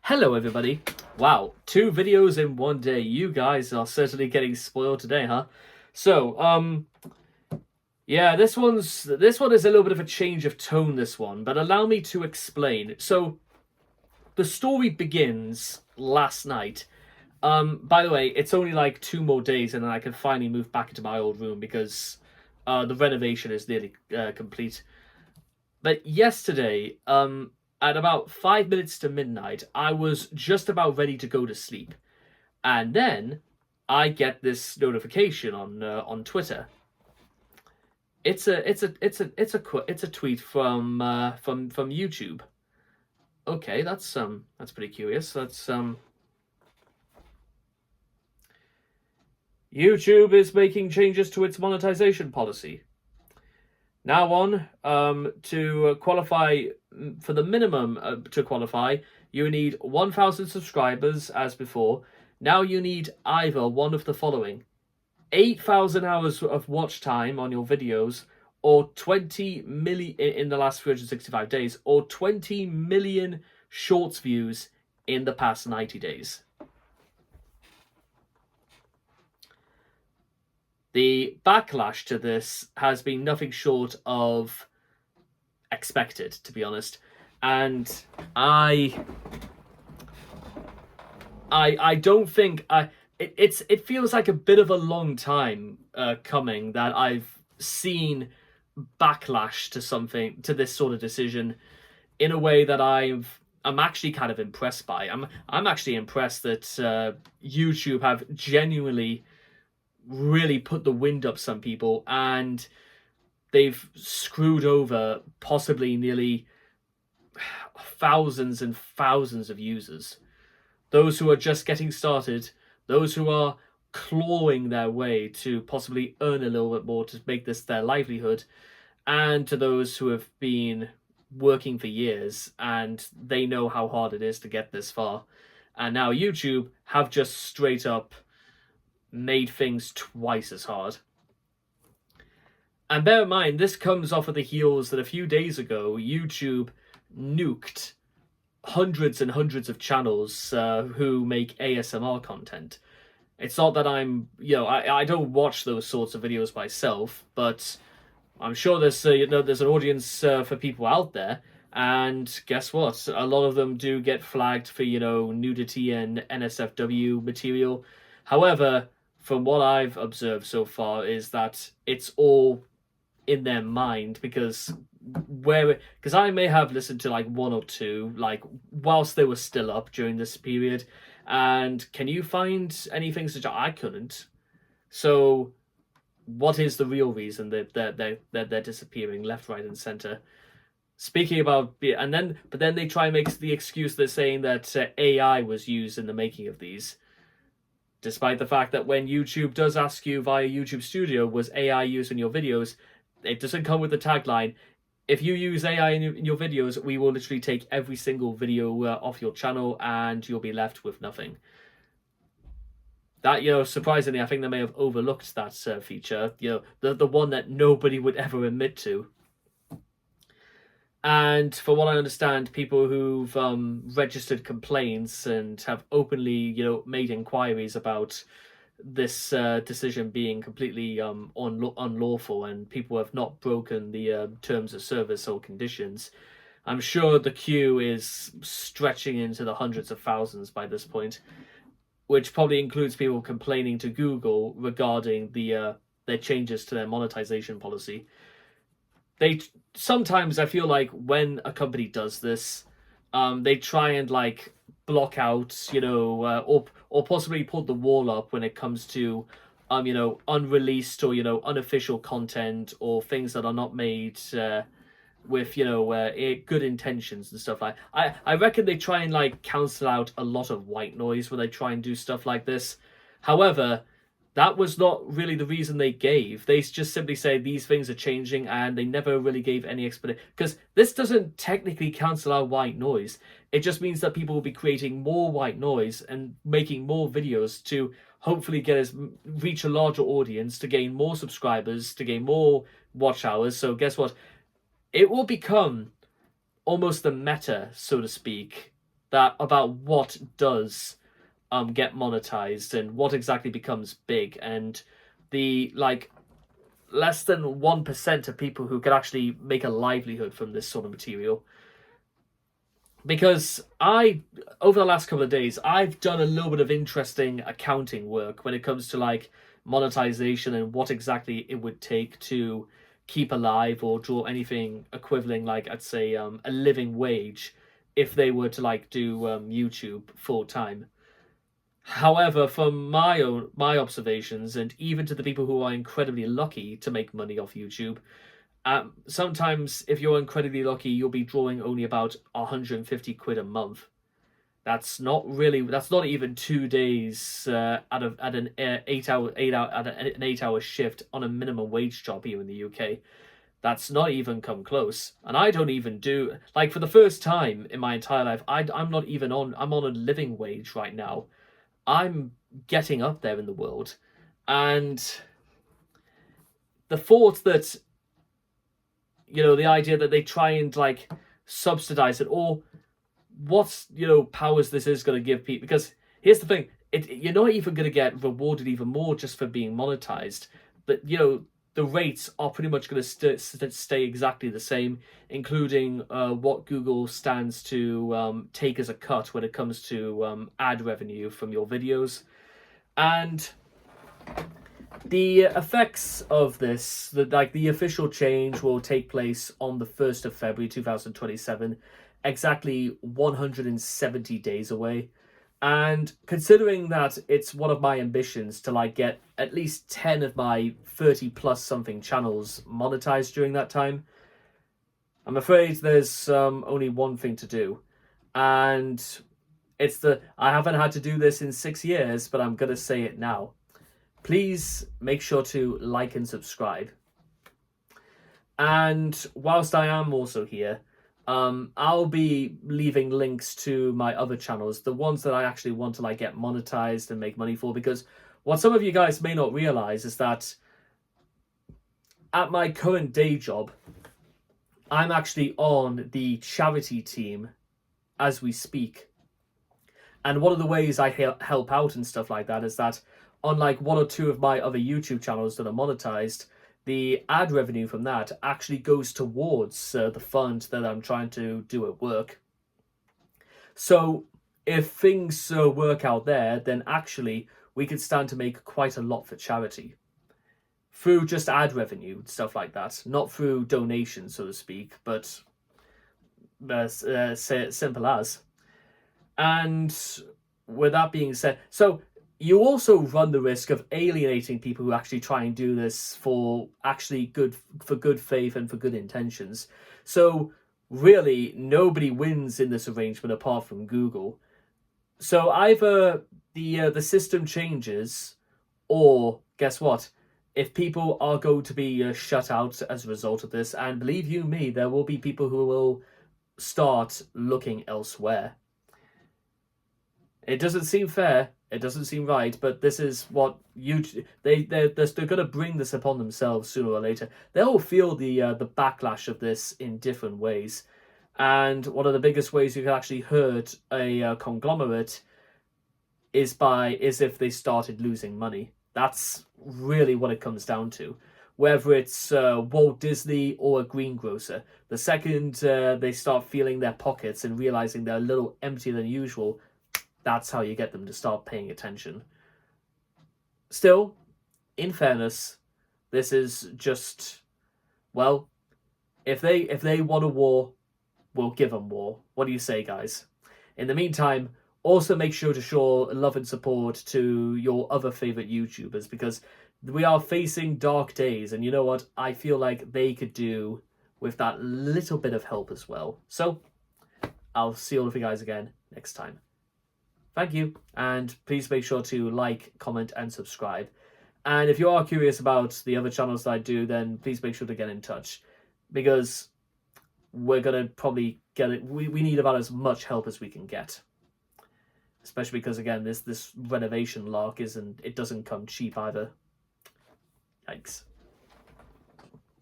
Hello everybody. Wow, 2 videos in one day. You guys are certainly getting spoiled today, huh? So, yeah, this one is a little bit of a change of tone, this one, but allow me to explain. So, the story begins last night. By the way, it's only like 2 more days and then I can finally move back into my old room because the renovation is nearly complete. But yesterday, at about 5 minutes to midnight, I was just about ready to go to sleep, and then I get this notification on Twitter. It's a tweet from YouTube. Okay, that's pretty curious. YouTube is making changes to its monetization policy. Now on, to qualify for the minimum to qualify, you need 1,000 subscribers as before. Now you need either one of the following: 8,000 hours of watch time on your videos, or 20 million in the last 365 days, or 20 million shorts views in the past 90 days. The backlash to this has been nothing short of expected, to be honest, and I don't think it feels like a bit of a long time coming that I've seen backlash to this sort of decision in a way that I'm actually kind of impressed by. I'm actually impressed that YouTube have genuinely really put the wind up some people, and they've screwed over possibly nearly thousands and thousands of users. Those who are just getting started, those who are clawing their way to possibly earn a little bit more to make this their livelihood, and to those who have been working for years and they know how hard it is to get this far. And now YouTube have just straight up made things twice as hard. And bear in mind, this comes off of the heels that a few days ago, YouTube nuked hundreds and hundreds of channels who make ASMR content. It's not that I don't watch those sorts of videos myself, but I'm sure there's an audience for people out there. And guess what? A lot of them do get flagged for, nudity and NSFW material. However, from what I've observed so far is that it's all in their mind, because I may have listened to like one or two, like whilst they were still up during this period, and can you find anything such? I couldn't. So what is the real reason that they're disappearing left, right, and center? Speaking about, but then they try and make the excuse they're saying that AI was used in the making of these. Despite the fact that when YouTube does ask you via YouTube Studio, was AI used in your videos, it doesn't come with the tagline, if you use AI in your videos, we will literally take every single video off your channel and you'll be left with nothing. That, surprisingly, I think they may have overlooked that feature, the one that nobody would ever admit to. And from what I understand, people who've registered complaints and have openly, made inquiries about this decision being completely unlawful, and people have not broken the terms of service or conditions, I'm sure the queue is stretching into the hundreds of thousands by this point, which probably includes people complaining to Google regarding their changes to their monetization policy. Sometimes I feel like when a company does this, they try and like block out, or possibly put the wall up when it comes to, unreleased or unofficial content, or things that are not made with good intentions and stuff like. I reckon they try and like cancel out a lot of white noise when they try and do stuff like this. However, that was not really the reason they gave. They just simply say these things are changing, and they never really gave any explanation. Because this doesn't technically cancel out white noise. It just means that people will be creating more white noise and making more videos to hopefully reach a larger audience, to gain more subscribers, to gain more watch hours. So guess what? It will become almost the meta, so to speak, about what does get monetized and what exactly becomes big, and the like less than 1% of people who can actually make a livelihood from this sort of material. Because over the last couple of days, I've done a little bit of interesting accounting work when it comes to like monetization and what exactly it would take to keep alive or draw anything equivalent, like I'd say a living wage, if they were to like do YouTube full time. However, from my observations, and even to the people who are incredibly lucky to make money off YouTube, sometimes if you're incredibly lucky, you'll be drawing only about 150 quid a month. That's not even 2 days at an 8 hour shift on a minimum wage job here in the UK. That's not even come close. And I don't even do, like, for the first time in my entire life, I'm on a living wage right now. I'm getting up there in the world. And the thought that, the idea that they try and like subsidize it, or what, powers this is going to give people. Because here's the thing, you're not even going to get rewarded even more just for being monetized. But, the rates are pretty much going to stay exactly the same, including what Google stands to take as a cut when it comes to ad revenue from your videos. And the effects of this, the official change will take place on the 1st of February 2027, exactly 170 days away. And considering that it's one of my ambitions to like get at least 10 of my 30 plus something channels monetized during that time, I'm afraid there's only one thing to do. And I haven't had to do this in 6 years, but I'm going to say it now. Please make sure to like and subscribe. And whilst I am also here, I'll be leaving links to my other channels, the ones that I actually want to like get monetized and make money for, because what some of you guys may not realize is that at my current day job, I'm actually on the charity team as we speak. And one of the ways I help out and stuff like that is that on like 1 or 2 of my other YouTube channels that are monetized, the ad revenue from that actually goes towards the fund that I'm trying to do at work. So if things work out there, then actually we could stand to make quite a lot for charity through just ad revenue, stuff like that. Not through donations, so to speak, but simple as. And with that being said, so you also run the risk of alienating people who actually try and do this for good faith and for good intentions. So really, nobody wins in this arrangement apart from Google. So either the system changes, or guess what? If people are going to be shut out as a result of this, and believe you me, there will be people who will start looking elsewhere. It doesn't seem fair. It doesn't seem right, but this is what they're going to bring this upon themselves sooner or later. They'll feel the backlash of this in different ways, and one of the biggest ways you can actually hurt a conglomerate is if they started losing money. That's really what it comes down to. Whether it's Walt Disney or a greengrocer, the second they start feeling their pockets and realizing they're a little emptier than usual, that's how you get them to start paying attention. Still, in fairness, this is just, well, if they want a war, we'll give them war. What do you say, guys? In the meantime, also make sure to show love and support to your other favorite YouTubers, because we are facing dark days, and you know what? I feel like they could do with that little bit of help as well. So, I'll see all of you guys again next time. Thank you, and please make sure to like, comment, and subscribe. And if you are curious about the other channels that I do, then please make sure to get in touch, because we're going to probably get it. We need about as much help as we can get. Especially because, again, this renovation lark doesn't come cheap either. Yikes.